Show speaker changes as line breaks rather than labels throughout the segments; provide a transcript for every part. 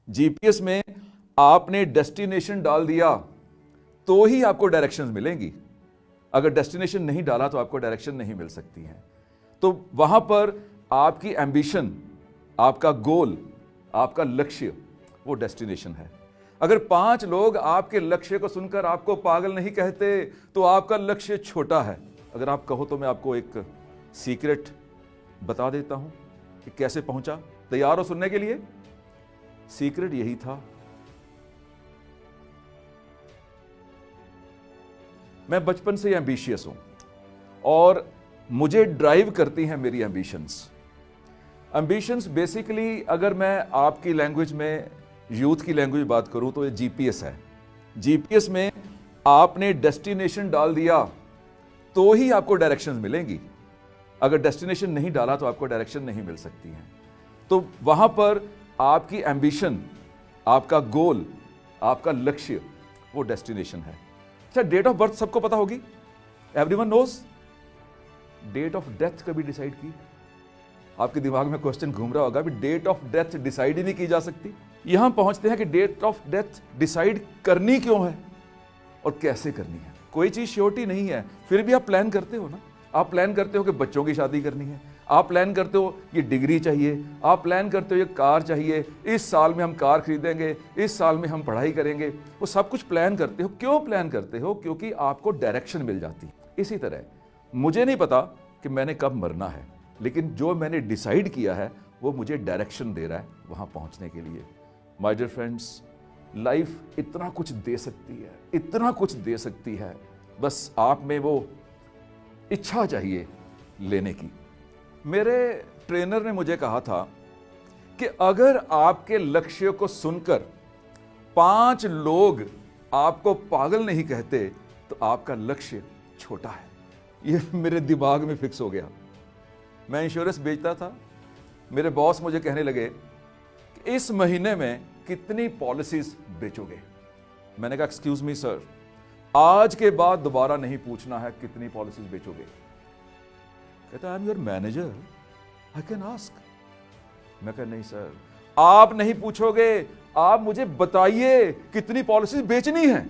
GPS में आपने destination डाल दिया तो ही आपको डायरेक्शंस मिलेंगी। अगर डेस्टिनेशन नहीं डाला तो आपको डायरेक्शन नहीं मिल सकती हैं। तो वहां पर आपकी एम्बिशन, आपका गोल, आपका लक्ष्य वो डेस्टिनेशन है। अगर 5 लोग आपके लक्ष्य को सुनकर आपको पागल नहीं कहते तो आपका लक्ष्य छोटा है। अगर आप कहो तो मैं आपको एक सीक्रेट बता देता हूं कि कैसे पहुंचा। तैयार हो सुनने के लिए? सीक्रेट यही था, मैं बचपन से एम्बिशियस हूं और मुझे ड्राइव करती हैं मेरी एम्बिशंस बेसिकली अगर मैं आपकी लैंग्वेज में, यूथ की लैंग्वेज बात करूं तो ये जीपीएस है। जीपीएस में आपने डेस्टिनेशन डाल दिया तो ही आपको डायरेक्शंस मिलेंगी। अगर डेस्टिनेशन नहीं डाला तो आपको डायरेक्शन नहीं मिल सकती हैं। तो वहां पर आपकी एम्बिशन, आपका गोल, आपका लक्ष्य वो डेस्टिनेशन है। अच्छा, डेट ऑफ बर्थ सबको पता होगी, everyone knows. Date of death कभी डिसाइड की? आपके दिमाग में क्वेश्चन घूम रहा होगा भी डेट ऑफ डेथ डिसाइड ही नहीं की जा सकती। यहां पहुंचते हैं कि डेट ऑफ डेथ डिसाइड करनी क्यों है और कैसे करनी है। कोई चीज श्योरिटी नहीं है, फिर भी आप प्लान करते हो ना। आप प्लान करते हो कि बच्चों की शादी करनी है, आप प्लान करते हो ये डिग्री चाहिए, आप प्लान करते हो ये कार चाहिए, इस साल में हम कार खरीदेंगे, इस साल में हम पढ़ाई करेंगे। वो सब कुछ प्लान करते हो। क्यों प्लान करते हो? क्योंकि आपको डायरेक्शन मिल जाती है। इसी तरह मुझे नहीं पता कि मैंने कब मरना है, लेकिन जो मैंने डिसाइड किया है वो मुझे डायरेक्शन दे रहा है वहां पहुंचने के लिए। माय डियर फ्रेंड्स, लाइफ इतना कुछ दे सकती है, इतना कुछ दे सकती है, बस आप में वो इच्छा चाहिए लेने की। मेरे ट्रेनर ने मुझे कहा था कि अगर आपके लक्ष्य को सुनकर 5 लोग आपको पागल नहीं कहते तो आपका लक्ष्य छोटा है। ये मेरे दिमाग में फिक्स हो गया। मैं इंश्योरेंस बेचता था। मेरे बॉस मुझे कहने लगे कि इस महीने में कितनी पॉलिसीज बेचोगे? मैंने कहा एक्सक्यूज मी सर, आज के बाद दोबारा नहीं पूछना है कितनी पॉलिसीज बेचोगे। कहता I am your manager, I can ask. मैं कहा नहीं सर, आप नहीं पूछोगे, आप मुझे बताइए कितनी पॉलिसीज बेचनी है।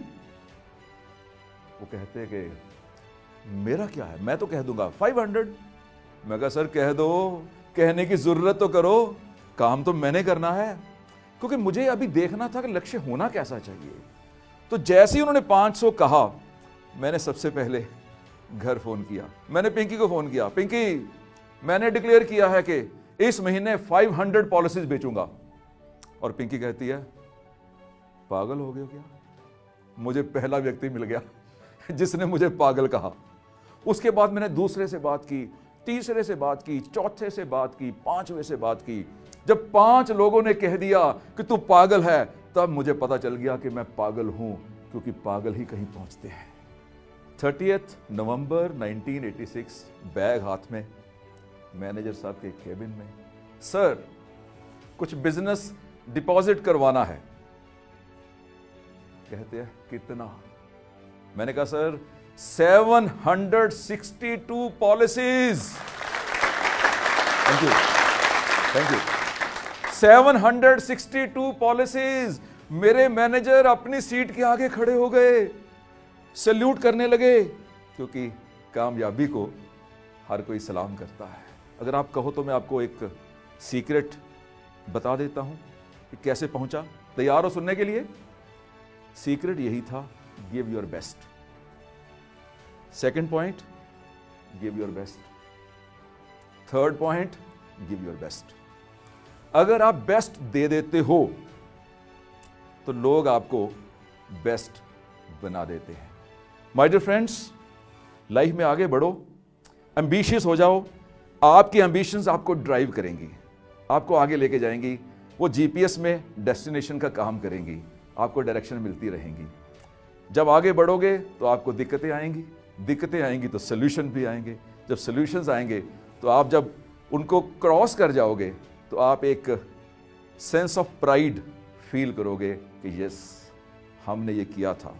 वो कहते कि मेरा क्या है, मैं तो कह दूंगा 500। मैं कहा सर कह दो, कहने की जरूरत तो करो, काम तो मैंने करना है। क्योंकि मुझे अभी देखना था कि लक्ष्य होना कैसा चाहिए। तो जैसे ही उन्होंने 500 कहा, मैंने सबसे पहले घर फोन किया। मैंने पिंकी को फोन किया, पिंकी मैंने डिक्लेयर किया है कि इस महीने 500 पॉलिसीज बेचूंगा। और पिंकी कहती है पागल हो गए हो क्या? मुझे पहला व्यक्ति मिल गया जिसने मुझे पागल कहा। उसके बाद मैंने दूसरे से बात की, तीसरे से बात की, चौथे से बात की, 5वें से बात की। जब 5 लोगों ने कह दिया कि तू पागल है, तब मुझे पता चल गया कि मैं पागल हूं, क्योंकि पागल ही कहीं पहुंचते हैं। 30 नवंबर 1986, बैग हाथ में, मैनेजर साहब के केबिन में। सर कुछ बिजनेस डिपॉजिट करवाना है। कहते हैं कितना? मैंने कहा sir 762 policies. Thank you, thank you. 762 policies. मेरे मैनेजर अपनी सीट के आगे खड़े हो गए, सैल्यूट करने लगे, क्योंकि कामयाबी को हर कोई सलाम करता है। अगर आप कहो तो मैं आपको एक सीक्रेट बता देता हूं कि कैसे पहुंचा। तैयार हो सुनने के लिए? सीक्रेट यही था, give your best. Second point, give your best. Third point, give your best. अगर आप बेस्ट दे देते हो तो लोग आपको बेस्ट बना देते हैं। माय डियर फ्रेंड्स, लाइफ में आगे बढ़ो, एम्बिशियस हो जाओ। आपकी एम्बिशंस आपको ड्राइव करेंगी, आपको आगे लेके जाएंगी। वो जीपीएस में डेस्टिनेशन का काम करेंगी, आपको डायरेक्शन मिलती रहेंगी। जब आगे बढ़ोगे तो आपको दिक्कतें आएंगी, दिक्कतें आएंगी तो सोल्यूशन भी आएंगे। जब सोल्यूशंस आएंगे तो आप जब उनको क्रॉस कर जाओगे तो आप एक सेंस ऑफ प्राइड फील करोगे कि यस, हमने ये किया था।